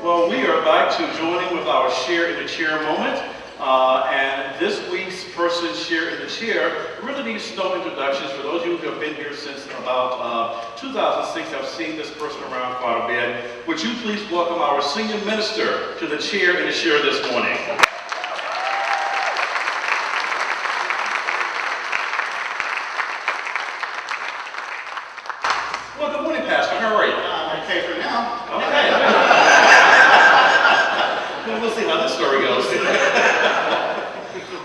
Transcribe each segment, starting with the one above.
Well, we are back to joining with our Share in the Chair moment. And this week's person Share in the Chair really needs no introductions. For those of you who have been here since about 2006, I've seen this person around quite a bit. Would you please welcome our senior minister to the Chair in the Chair this morning? Well, good morning, Pastor. How are you? I'm okay for now. Okay. Well, we'll see how this story goes.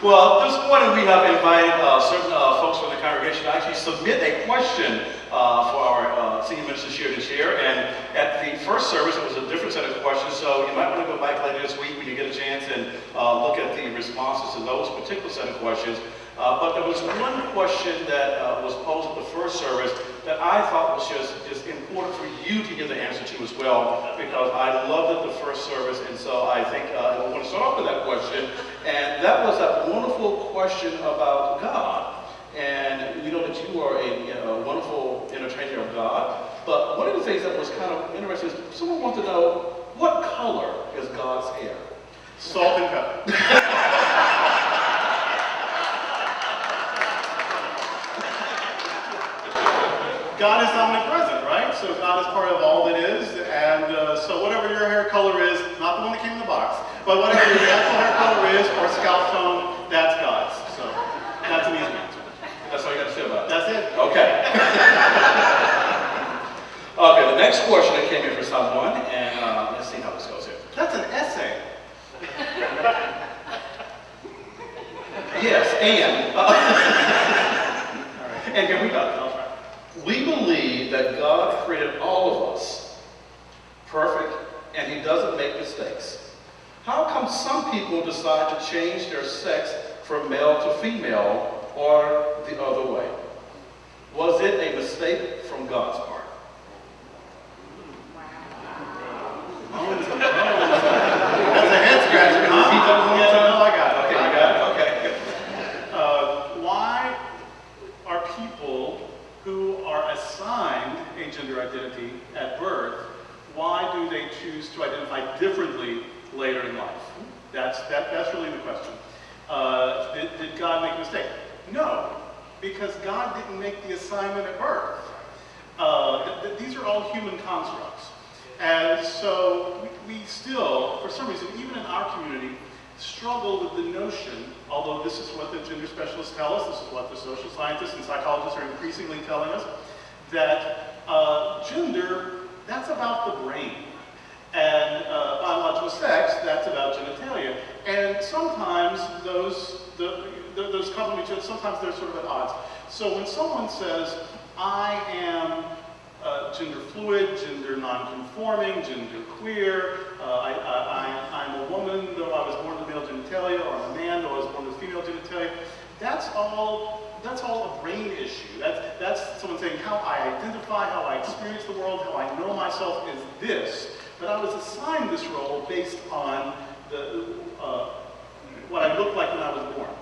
Well, this morning we have invited certain folks from the congregation to actually submit a question for our senior minister Share to Share. And at the first service, it was a different set of questions, so you might want to go back later this week when you get a chance and look at the responses to those particular set of questions. But there was one question that was posed at the first service that I thought was just important for you to give the answer to as well, because I loved it the first service, and so I think I want to start off with that question. And that was that wonderful question about God. And we know that you are a wonderful entertainer of God, but one of the things that was kind of interesting is someone wanted to know, what color is God's hair? Salt and pepper. God is omnipresent, right? So God is part of all that is, and so whatever your hair color is, not the one that came in the box, but whatever your natural hair color is, or scalp tone, that's God's. So that's an easy answer. That's all you got to say about it? That's it. Okay. Okay, the next question that came in for someone, and let's see how this goes here. That's an essay. Yes, and. All right. And here we go. We believe that God created all of us perfect, and He doesn't make mistakes. How come some people decide to change their sex from male to female or the other way? Was it a mistake from God's part? That's a head scratcher, huh? Yeah, no, I got it. Okay, you got it? Okay. Why are people who are assigned a gender identity at birth, why do they choose to identify differently later in life? That's really the question. Did God make a mistake? No, because God didn't make the assignment at birth. These are all human constructs. And so we still, for some reason, even in our community, struggle with the notion, although this is what the gender specialists tell us, this is what the social scientists and psychologists are increasingly telling us, that gender, that's about the brain. And biological sex, that's about genitalia. And sometimes those complement each other, sometimes they're sort of at odds. So when someone says, I am gender fluid, gender non-conforming, gender queer, I'm a woman though I was born with male genitalia, or I'm a man though I was born with female genitalia, that's all a brain issue. That's someone saying how I identify, how I experience the world, how I know myself is this. But I was assigned this role based on what I looked like when I was born.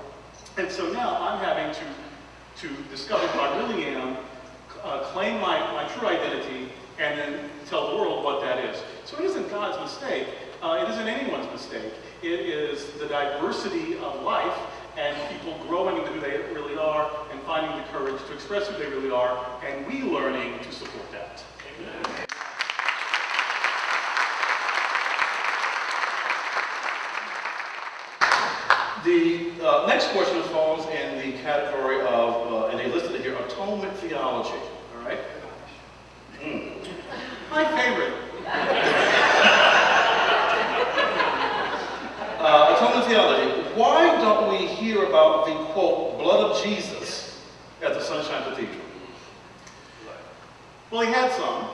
And so now I'm having to discover who I really am, claim my true identity, and then tell the world what that is. So it isn't God's mistake. It isn't anyone's mistake. It is the diversity of life and people growing into who they really are and finding the courage to express who they really are, and we learning to support that. Amen. The next question falls in the category of, and they listed it here, atonement theology. All right? My favorite. Atonement theology. Why don't we hear about the, quote, blood of Jesus at the Sunshine Cathedral? Well, he had some.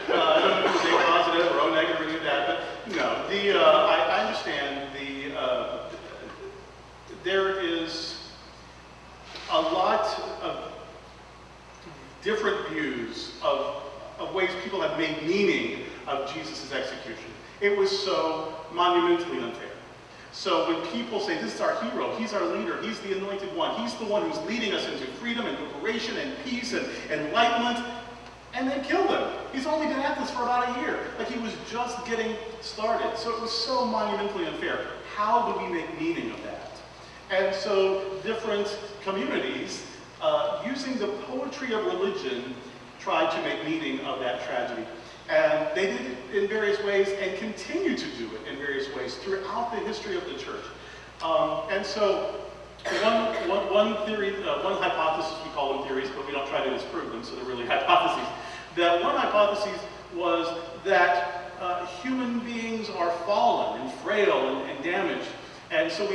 I don't know if it was A positive or O negative or any of that, but no. I understand there is a lot of different views of ways people have made meaning of Jesus' execution. It was so monumentally unfair. So when people say, this is our hero, he's our leader, he's the anointed one, he's the one who's leading us into freedom and liberation and peace and enlightenment, and they killed him. He's only been at this for about a year. Like, he was just getting started. So it was so monumentally unfair. How do we make meaning of that? And so different communities, using the poetry of religion, tried to make meaning of that tragedy. And they did it in various ways and continue to do it in various ways throughout the history of the church. And so one theory, one hypothesis, we call them theories, but we don't try to disprove them, so they're really hypotheses. That one hypothesis was that human beings are fallen and frail and damaged. And so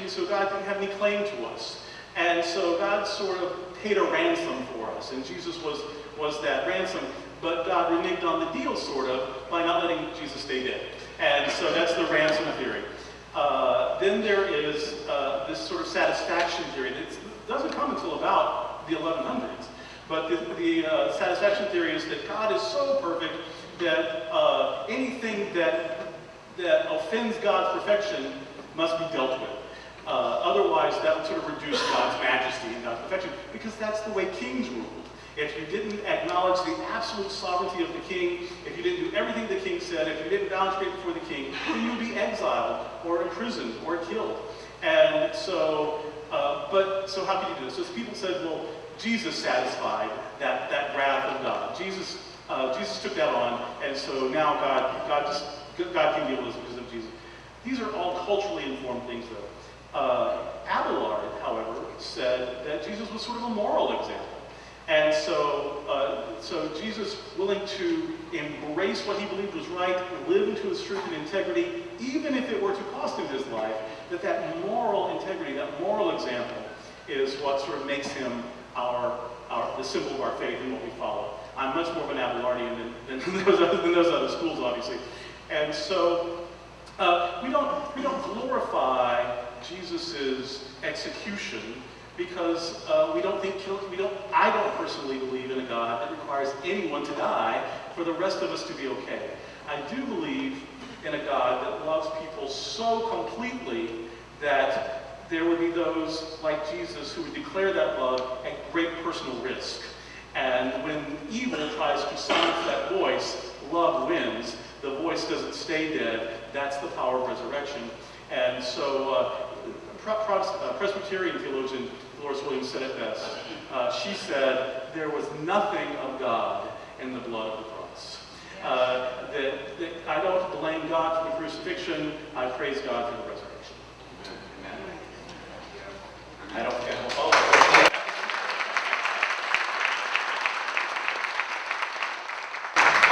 so God didn't have any claim to us. And so God sort of paid a ransom for us, and Jesus was that ransom. But God reneged on the deal, sort of, by not letting Jesus stay dead. And so that's the ransom theory. Then there is this sort of satisfaction theory. It doesn't come until about the 1100s. But the satisfaction theory is that God is so perfect that anything that offends God's perfection must be dealt with. Otherwise, that would sort of reduce God's majesty and God's perfection, because that's the way kings ruled. If you didn't acknowledge the absolute sovereignty of the king, if you didn't do everything the king said, if you didn't bow straight before the king, then you would be exiled or imprisoned or killed. And so, so how could you do this? So people said, well, Jesus satisfied that wrath of God. Jesus took that on, and so now God can deal with this because of Jesus. These are all culturally informed things, though. Abelard, however, said that Jesus was sort of a moral example. And so Jesus, willing to embrace what he believed was right, live into his truth and integrity, even if it were to cost him his life, that moral integrity, that moral example, is what sort of makes him the symbol of our faith and what we follow. I'm much more of an Abelardian than those other schools, obviously. And so we don't glorify Jesus's execution, because I don't personally believe in a God that requires anyone to die for the rest of us to be okay. I do believe in a God that loves people so completely that there would be those like Jesus who would declare that love at great personal risk. And when evil tries to silence that voice, love wins. The voice doesn't stay dead. That's the power of resurrection. And so Presbyterian theologian Dolores Williams said it best. She said, there was nothing of God in the blood of the cross. I don't blame God for the crucifixion. I praise God for the resurrection. Amen. I don't care.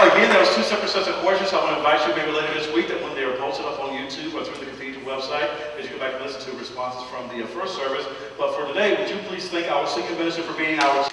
Again, that was two separate sets of questions. I want to invite you maybe later this week that when they are posted up on YouTube or through the Cathedral website, as you go back and listen to responses from the first service. But for today, would you please thank our senior minister for being our